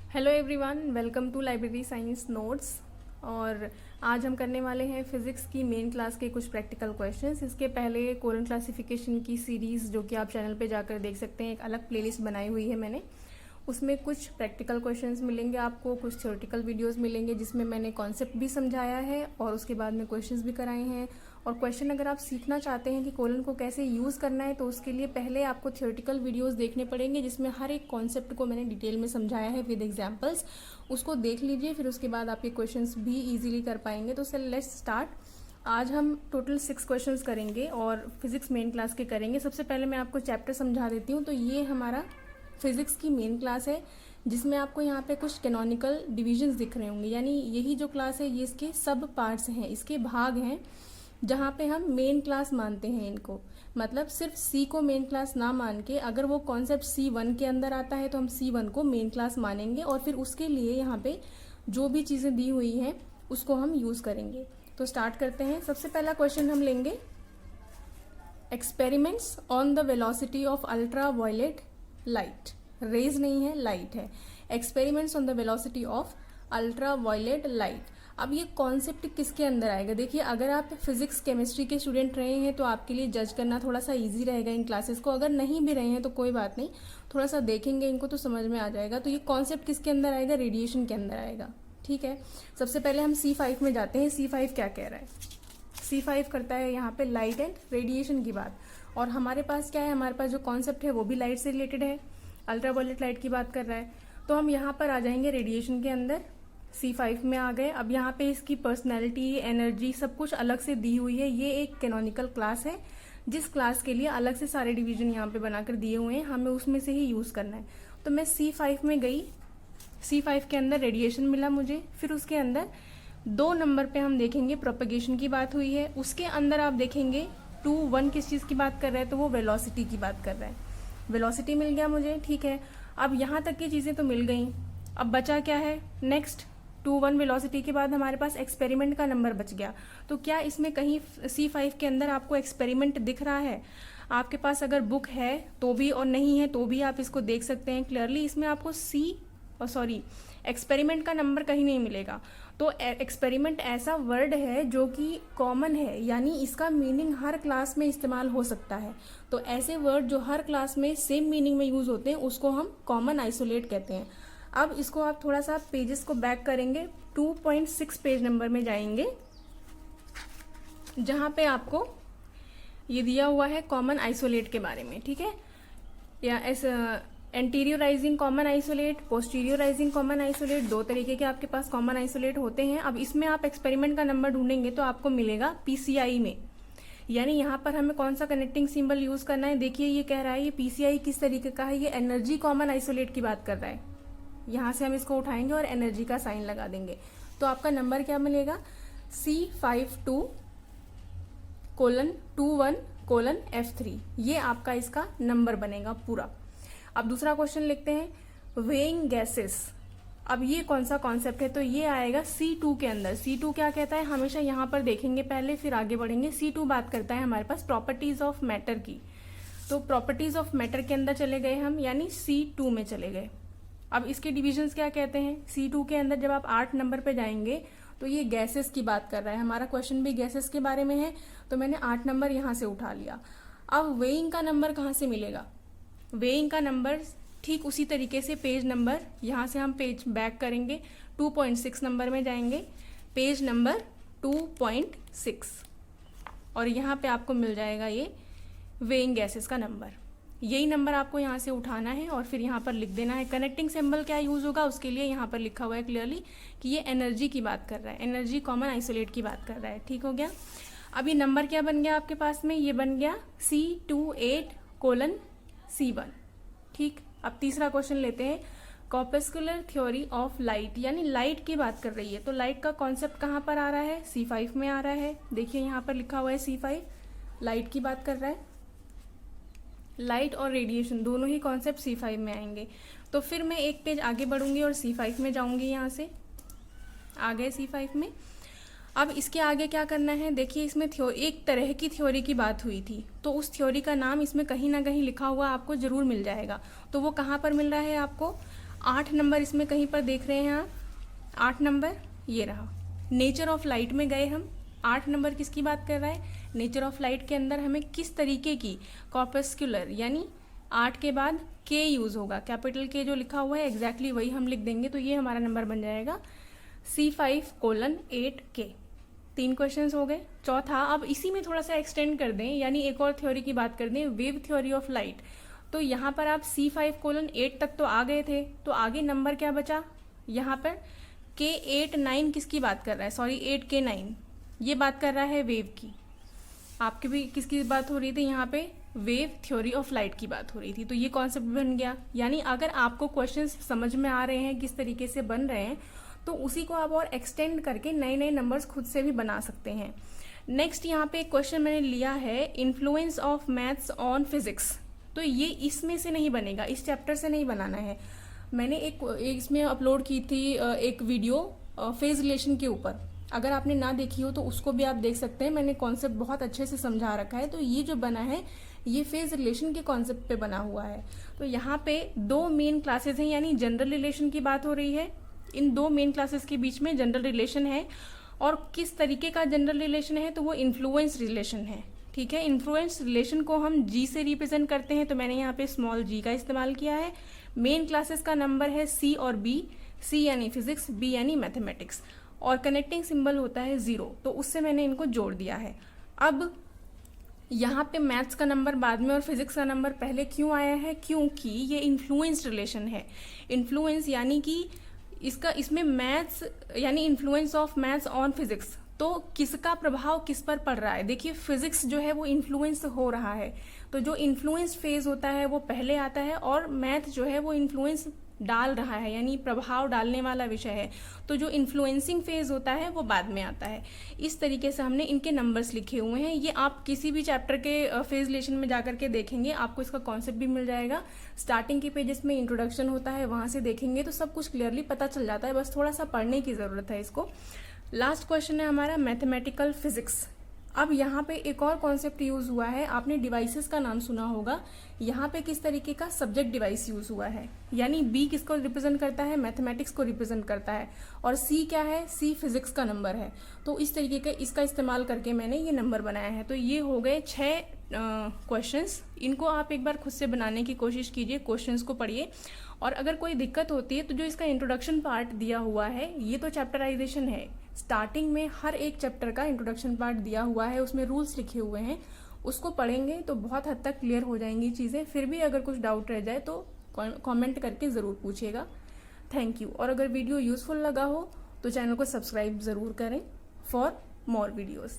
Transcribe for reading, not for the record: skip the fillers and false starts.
Hello everyone, welcome to library science notes. और आज हम करने वाले हैं फिज़िक्स की मेन क्लास के कुछ प्रैक्टिकल क्वेश्चंस। इसके पहले कोलन क्लासिफिकेशन की सीरीज़ जो कि आप चैनल पे जाकर देख सकते हैं, एक अलग प्लेलिस्ट बनाई हुई है मैंने। उसमें कुछ प्रैक्टिकल क्वेश्चंस मिलेंगे आपको, कुछ थ्योरेटिकल वीडियोस मिलेंगे जिसमें मैंने कॉन्सेप्ट भी समझाया है और उसके बाद में क्वेश्चंस भी कराए हैं। और क्वेश्चन अगर आप सीखना चाहते हैं कि कोलन को कैसे यूज़ करना है तो उसके लिए पहले आपको थ्योरेटिकल वीडियोस देखने पड़ेंगे जिसमें हर एक कॉन्सेप्ट को मैंने डिटेल में समझाया है विद एग्जाम्पल्स। उसको देख लीजिए, फिर उसके बाद आपके क्वेश्चंस भी ईजिली कर पाएंगे। तो लेट्स स्टार्ट। आज हम टोटल 6 क्वेश्चंस करेंगे और फिजिक्स मेन क्लास के करेंगे। सबसे पहले मैं आपको चैप्टर समझा देती हूँ। तो ये हमारा फिजिक्स की मेन क्लास है जिसमें आपको यहाँ पे कुछ कैनोनिकल डिविजन्स दिख रहे होंगे, यानी यही जो क्लास है ये इसके सब पार्ट्स हैं, इसके भाग हैं जहाँ पे हम मेन क्लास मानते हैं इनको। मतलब सिर्फ सी को मेन क्लास ना मान के अगर वो कॉन्सेप्ट C1 के अंदर आता है तो हम C1 को मेन क्लास मानेंगे और फिर उसके लिए यहाँ पे जो भी चीज़ें दी हुई हैं उसको हम यूज़ करेंगे। तो स्टार्ट करते हैं। सबसे पहला क्वेश्चन हम लेंगे, experiments on the velocity of ultraviolet light. Rays नहीं है, लाइट है। Experiments on the velocity of ultraviolet light. अब ये कॉन्सेप्ट किसके अंदर आएगा? देखिए, अगर आप फिजिक्स केमिस्ट्री के स्टूडेंट रहे हैं तो आपके लिए जज करना थोड़ा सा इजी रहेगा इन क्लासेस को। अगर नहीं भी रहे हैं तो कोई बात नहीं, थोड़ा सा देखेंगे इनको तो समझ में आ जाएगा। तो ये कॉन्सेप्ट किसके अंदर आएगा? रेडिएशन के अंदर आएगा। ठीक है, सबसे पहले हम C5 में जाते हैं। C5 क्या कह रहा है? C5 करता है यहाँ पे लाइट एंड रेडिएशन की बात। और हमारे पास क्या है? हमारे पास जो कॉन्सेप्ट है वो भी लाइट से रिलेटेड है, अल्ट्रावायलेट लाइट की बात कर रहा है। तो हम यहाँ पर आ जाएंगे रेडिएशन के अंदर। C5 में आ गए। अब यहाँ पे इसकी पर्सनैलिटी, एनर्जी सब कुछ अलग से दी हुई है। ये एक कैनोनिकल क्लास है जिस क्लास के लिए अलग से सारे डिवीजन यहाँ पे बनाकर दिए हुए हैं, हमें उसमें से ही यूज़ करना है। तो मैं C5 में गई। C5 के अंदर रेडिएशन मिला मुझे। फिर उसके अंदर 2 नंबर पे हम देखेंगे प्रोपगेशन की बात हुई है। उसके अंदर आप देखेंगे 2-1 किस चीज़ की बात कर रहा है? तो वो वेलोसिटी की बात कर रहा है। वेलोसिटी मिल गया मुझे। ठीक है, अब यहाँ तक की चीज़ें तो मिल गई। अब बचा क्या है? नेक्स्ट 2-1 वेलोसिटी के बाद हमारे पास एक्सपेरिमेंट का नंबर बच गया। तो क्या इसमें कहीं C5 के अंदर आपको एक्सपेरिमेंट दिख रहा है? आपके पास अगर बुक है तो भी और नहीं है तो भी आप इसको देख सकते हैं क्लियरली। इसमें आपको एक्सपेरिमेंट का नंबर कहीं नहीं मिलेगा। तो एक्सपेरिमेंट ऐसा वर्ड है जो कि कॉमन है, यानी इसका मीनिंग हर क्लास में इस्तेमाल हो सकता है। तो ऐसे वर्ड जो हर क्लास में सेम मीनिंग में यूज होते हैं उसको हम कॉमन आइसोलेट कहते हैं। अब इसको आप थोड़ा सा पेजेस को बैक करेंगे, 2.6 पेज नंबर में जाएंगे जहां पे आपको ये दिया हुआ है कॉमन आइसोलेट के बारे में। ठीक है, या एंटीरियराइजिंग कॉमन आइसोलेट, पोस्टीरियराइजिंग कॉमन आइसोलेट, 2 तरीके के आपके पास कॉमन आइसोलेट होते हैं। अब इसमें आप एक्सपेरिमेंट का नंबर ढूंढेंगे तो आपको मिलेगा PCI में, यानी यहाँ पर हमें कौन सा कनेक्टिंग सिंबल यूज करना है? देखिए, ये कह रहा है ये PCI किस तरीके का है? ये एनर्जी कॉमन आइसोलेट की बात कर रहा है। यहाँ से हम इसको उठाएंगे और एनर्जी का साइन लगा देंगे तो आपका नंबर क्या मिलेगा? C52:21:F3। ये आपका इसका नंबर बनेगा पूरा। अब दूसरा क्वेश्चन लिखते हैं, वेइंग गैसेस। अब ये कौन सा कॉन्सेप्ट है? तो ये आएगा C2 के अंदर। C2 क्या कहता है? हमेशा यहाँ पर देखेंगे पहले, फिर आगे बढ़ेंगे। C2 बात करता है हमारे पास प्रॉपर्टीज ऑफ मैटर की। तो प्रॉपर्टीज ऑफ मैटर के अंदर चले गए हम, यानी C2 में चले गए। अब इसके डिविजन्स क्या कहते हैं? C2 के अंदर जब आप 8 नंबर पे जाएंगे तो ये गैसेस की बात कर रहा है। हमारा क्वेश्चन भी गैसेस के बारे में है तो मैंने 8 नंबर यहाँ से उठा लिया। अब वेइंग का नंबर कहाँ से मिलेगा? वेइंग का नंबर ठीक उसी तरीके से पेज नंबर, यहाँ से हम पेज बैक करेंगे, 2.6 नंबर में जाएंगे, पेज नंबर 2.6 और यहाँ पे आपको मिल जाएगा ये वेइंग गैसेस का नंबर। यही नंबर आपको यहाँ से उठाना है और फिर यहाँ पर लिख देना है। कनेक्टिंग सिंबल क्या यूज होगा उसके लिए यहाँ पर लिखा हुआ है क्लियरली कि ये एनर्जी की बात कर रहा है, एनर्जी कॉमन आइसोलेट की बात कर रहा है। ठीक हो गया। अब ये नंबर क्या बन गया आपके पास में? ये बन गया C28:C1। ठीक, अब तीसरा क्वेश्चन लेते हैं, कॉर्पस्कुलर थ्योरी ऑफ लाइट, यानी लाइट की बात कर रही है। तो लाइट का कॉन्सेप्ट कहाँ पर आ रहा है? C5 में आ रहा है। देखिए यहाँ पर लिखा हुआ है C5, लाइट की बात कर रहा है। लाइट और रेडिएशन दोनों ही कॉन्सेप्ट C5 में आएंगे। तो फिर मैं एक पेज आगे बढ़ूंगी और C5 में जाऊंगी। यहाँ से आ गए C5 में। अब इसके आगे क्या करना है? देखिए, इसमें एक तरह की थ्योरी की बात हुई थी तो उस थ्योरी का नाम इसमें कहीं ना कहीं लिखा हुआ आपको जरूर मिल जाएगा। तो वो कहाँ पर मिल रहा है आपको? 8 नंबर इसमें कहीं पर देख रहे हैं आप, 8 नंबर ये रहा। नेचर ऑफ लाइट में गए हम, 8 नंबर किसकी बात कर रहा है, नेचर ऑफ लाइट के अंदर हमें किस तरीके की कॉर्पस्कुलर, यानी 8 के बाद के यूज होगा, कैपिटल के जो लिखा हुआ है एग्जैक्टली वही हम लिख देंगे, तो ये हमारा नंबर बन जाएगा C5:8K। 3 क्वेश्चंस हो गए। चौथा, अब इसी में थोड़ा सा एक्सटेंड कर दें, यानी एक और थ्योरी की बात कर दें, वेव थ्योरी ऑफ लाइट। तो यहाँ पर आप C5:8 तक तो आ गए थे, तो आगे नंबर क्या बचा, यहाँ पर K8-9 किसकी बात कर रहा है, सॉरी 8K9, ये बात कर रहा है वेव की। आपकी भी किसकी बात हो रही थी यहाँ पे, वेव थ्योरी ऑफ लाइट की बात हो रही थी, तो ये कॉन्सेप्ट बन गया। यानी अगर आपको क्वेश्चंस समझ में आ रहे हैं किस तरीके से बन रहे हैं, तो उसी को आप और एक्सटेंड करके नए नए नंबर्स खुद से भी बना सकते हैं। नेक्स्ट यहाँ पे एक क्वेश्चन मैंने लिया है, influence of maths on physics. तो ये इसमें से नहीं बनेगा, इस चैप्टर से नहीं बनाना है। मैंने एक इसमें अपलोड की थी एक वीडियो फेज रिलेशन के ऊपर, अगर आपने ना देखी हो तो उसको भी आप देख सकते हैं। मैंने कॉन्सेप्ट बहुत अच्छे से समझा रखा है। तो ये जो बना है ये फेज रिलेशन के कॉन्सेप्ट पे बना हुआ है। तो यहाँ पे 2 मेन क्लासेस हैं, यानी जनरल रिलेशन की बात हो रही है। इन 2 मेन क्लासेस के बीच में जनरल रिलेशन है, और किस तरीके का जनरल रिलेशन है, तो वो इन्फ्लुएंस रिलेशन है। ठीक है, इन्फ्लुएंस रिलेशन को हम जी से रिप्रेजेंट करते हैं, तो मैंने यहाँ पे स्मॉल जी का इस्तेमाल किया है। मेन क्लासेस का नंबर है C और B, C यानी फिजिक्स, B यानी मैथमेटिक्स, और कनेक्टिंग सिंबल होता है 0, तो उससे मैंने इनको जोड़ दिया है। अब यहाँ पे मैथ्स का नंबर बाद में और फिजिक्स का नंबर पहले क्यों आया है, क्योंकि ये इन्फ्लुएंस रिलेशन है। इन्फ्लुएंस यानी कि इसमें मैथ्स यानी influence of maths on physics, तो किसका प्रभाव किस पर पड़ रहा है। देखिए फिजिक्स जो है वो इन्फ्लुएंस हो रहा है, तो जो इन्फ्लुएंस फेज होता है वो पहले आता है, और मैथ जो है वो इन्फ्लुएंस डाल रहा है, यानी प्रभाव डालने वाला विषय है। तो जो इन्फ्लुएंसिंग फेज होता है वो बाद में आता है। इस तरीके से हमने इनके नंबर्स लिखे हुए हैं। ये आप किसी भी चैप्टर के फेज रिलेशन में जाकर के देखेंगे, आपको इसका कॉन्सेप्ट भी मिल जाएगा। स्टार्टिंग के पेजेस में इंट्रोडक्शन होता है, वहां से देखेंगे तो सब कुछ क्लियरली पता चल जाता है, बस थोड़ा सा पढ़ने की जरूरत है इसको। लास्ट क्वेश्चन है हमारा मैथमेटिकल फिजिक्स। अब यहाँ पे एक और कॉन्सेप्ट यूज हुआ है, आपने डिवाइसेस का नाम सुना होगा। यहाँ पे किस तरीके का सब्जेक्ट डिवाइस यूज हुआ है, यानी बी किसको रिप्रेजेंट करता है, मैथमेटिक्स को रिप्रेजेंट करता है, और सी क्या है, सी फिजिक्स का नंबर है। तो इस तरीके का इसका इस्तेमाल करके मैंने ये नंबर बनाया है। तो ये हो गए 6 क्वेश्चंस। इनको आप एक बार खुद से बनाने की कोशिश कीजिए, क्वेश्चंस को पढ़िए, और अगर कोई दिक्कत होती है तो जो इसका इंट्रोडक्शन पार्ट दिया हुआ है, ये तो चैप्टराइजेशन है। स्टार्टिंग में हर एक चैप्टर का इंट्रोडक्शन पार्ट दिया हुआ है, उसमें रूल्स लिखे हुए हैं, उसको पढ़ेंगे तो बहुत हद तक क्लियर हो जाएंगी चीज़ें। फिर भी अगर कुछ डाउट रह जाए तो कमेंट करके ज़रूर पूछिएगा। Thank you. और अगर वीडियो यूजफुल लगा हो तो चैनल को सब्सक्राइब ज़रूर करें फॉर मोर वीडियोज़।